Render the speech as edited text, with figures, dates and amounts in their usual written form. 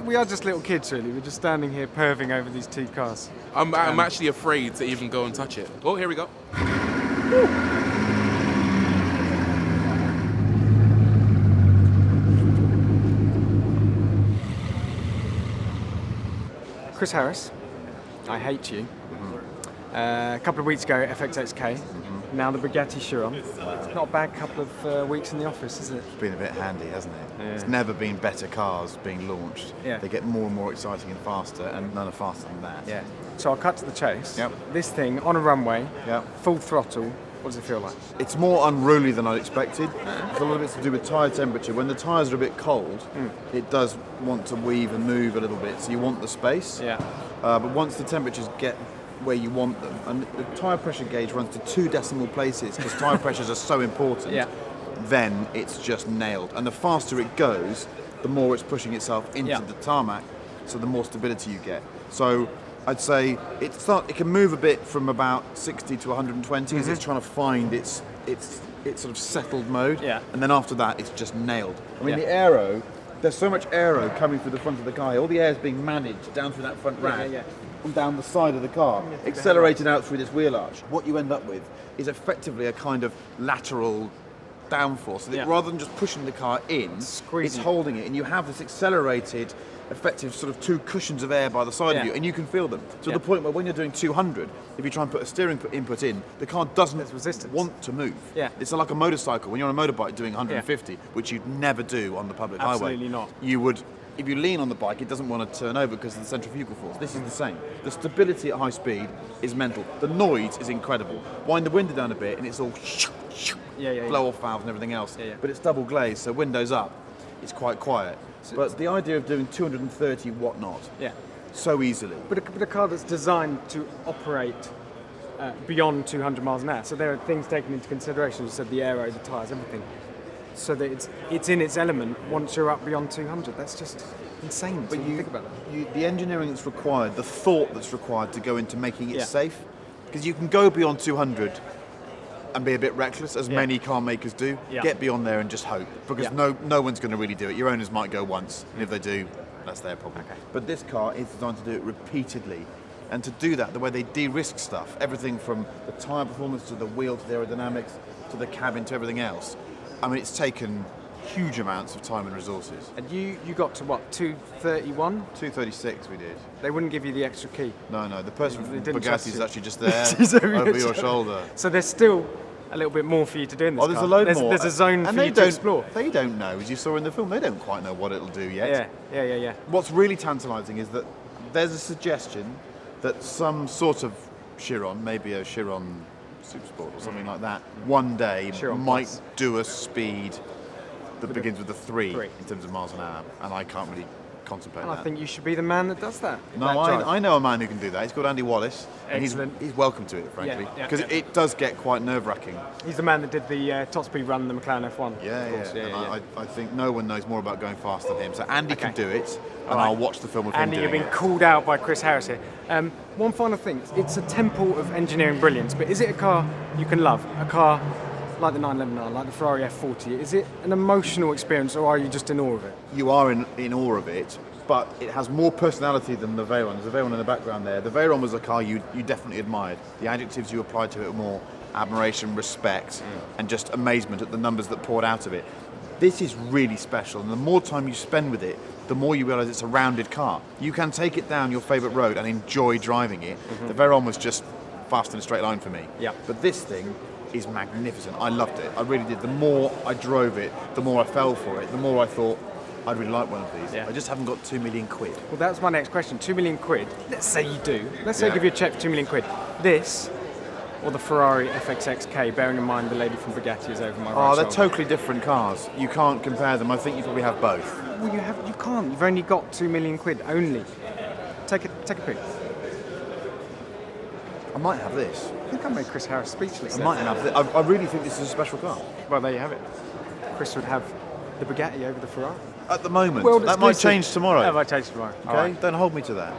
we are just little kids, really. We're just standing here perving over these two cars. I'm actually afraid to even go and touch it. Oh, here we go. Chris Harris, I hate you. A couple of weeks ago, FXXK. Now the Bugatti Chiron. Not a bad couple of weeks in the office, is it? It's been a bit handy, hasn't it? Yeah. It's never been better cars being launched. Yeah. They get more and more exciting and faster, and none are faster than that. Yeah. So I'll cut to the chase. Yep. This thing on a runway, Yep. full throttle. What does it feel like? It's more unruly than I expected. It's a lot of it's to do with tyre temperature. When the tyres are a bit cold, it does want to weave and move a little bit, so you want the space. Yeah. But once the temperatures get where you want them, and the tyre pressure gauge runs to 2 decimal places because tyre pressures are so important, Yeah. then it's just nailed. And the faster it goes, the more it's pushing itself into Yeah. the tarmac, so the more stability you get. So I'd say it can move a bit from about 60 to 120 as it's trying to find its sort of settled mode. Yeah. And then after that, it's just nailed. I mean, Yeah. the aero, there's so much aero coming through the front of the car. All the air is being managed down through that front rack and down the side of the car, accelerated out through this wheel arch. What you end up with is effectively a kind of lateral downforce. So that rather than just pushing the car in, Squeezing. it's holding it, and you have this accelerated, effective sort of 2 cushions of air by the side of you, and you can feel them. To the point where when you're doing 200, if you try and put a steering input in, the car doesn't resistance. want to move. Yeah. It's like a motorcycle. When you're on a motorbike doing 150, which you'd never do on the public highway. Absolutely not. You would, if you lean on the bike, it doesn't want to turn over because of the centrifugal force. This is the same. The stability at high speed is mental. The noise is incredible. Wind the window down a bit and it's all blow off valves and everything else. Yeah, yeah. But it's double glazed, so windows up, it's quite quiet. But the idea of doing 230 whatnot Yeah. so easily. But a car that's designed to operate beyond 200 miles an hour. So there are things taken into consideration. You said the aero, the tyres, everything. So that it's in its element once you're up beyond 200. That's just insane. But you think about that. The engineering that's required, the thought that's required to go into making it Yeah. safe, because you can go beyond 200 and be a bit reckless, as many car makers do. Yeah. Get beyond there and just hope, because no one's going to really do it. Your owners might go once, and if they do, that's their problem. Okay. But this car is designed to do it repeatedly, and to do that, the way they de-risk stuff, everything from the tyre performance to the wheel to the aerodynamics to the cabin to everything else. I mean, it's taken huge amounts of time and resources. And you got to what, 231? 236 we did. They wouldn't give you the extra key. No, the person They from didn't trust Bugatti is you. actually just there, She's over over your your shoulder. shoulder. So there's still a little bit more for you to do in this Oh, there's car. a load more. There's a zone and for they you to don't explore. They don't know, as you saw in the film, they don't quite know what it'll do yet. Yeah. What's really tantalising is that there's a suggestion that some sort of Chiron, maybe a Chiron Supersport or something like that, one day Chiron might Plus. do a speed that begins with a 3 3. in terms of miles an hour, and I can't really contemplate And that. I think you should be the man that does that. No, that drive. I know a man who can do that. He's called Andy Wallace, and Excellent. he's welcome to it, frankly, Yeah, because it does get quite nerve-wracking. He's the man that did the top speed run, the McLaren F1. Yeah. Yeah. I think no one knows more about going fast than him. So Andy can do it, and All right. I'll watch the film of him Andy, doing you've been it. called out by Chris Harris here. One final thing. It's a temple of engineering brilliance, but is it a car you can love? A car like the 911R, like the Ferrari F40? Is it an emotional experience, or are you just in awe of it? You are in awe of it, but it has more personality than the Veyron. There's a Veyron in the background there. The Veyron was a car you definitely admired. The adjectives you applied to it were more admiration, respect, and just amazement at the numbers that poured out of it. This is really special, and the more time you spend with it, the more you realise it's a rounded car. You can take it down your favourite road and enjoy driving it. The Veyron was just fast in a straight line for me. Yeah. But this thing is magnificent. I loved it. I really did. The more I drove it, the more I fell for it. The more I thought, I'd really like one of these. Yeah. I just haven't got 2 million quid. Well, that's my next question. 2 million quid. Let's say you do. Let's say I Yeah. give you a check for 2 million quid. This or the Ferrari FXXK, bearing in mind the lady from Bugatti is over my right Oh, they're shoulder. totally different cars. You can't compare them. I think you probably have both. Well, you can't. You've only got 2 million quid. Only. Take a pick. I might have this. I think I made Chris Harris speechless. I might have this. I really think this is a special car. Well, there you have it. Chris would have the Bugatti over the Ferrari. At the moment. World That might exclusive. change tomorrow. That might change tomorrow. Okay? All right. Don't hold me to that.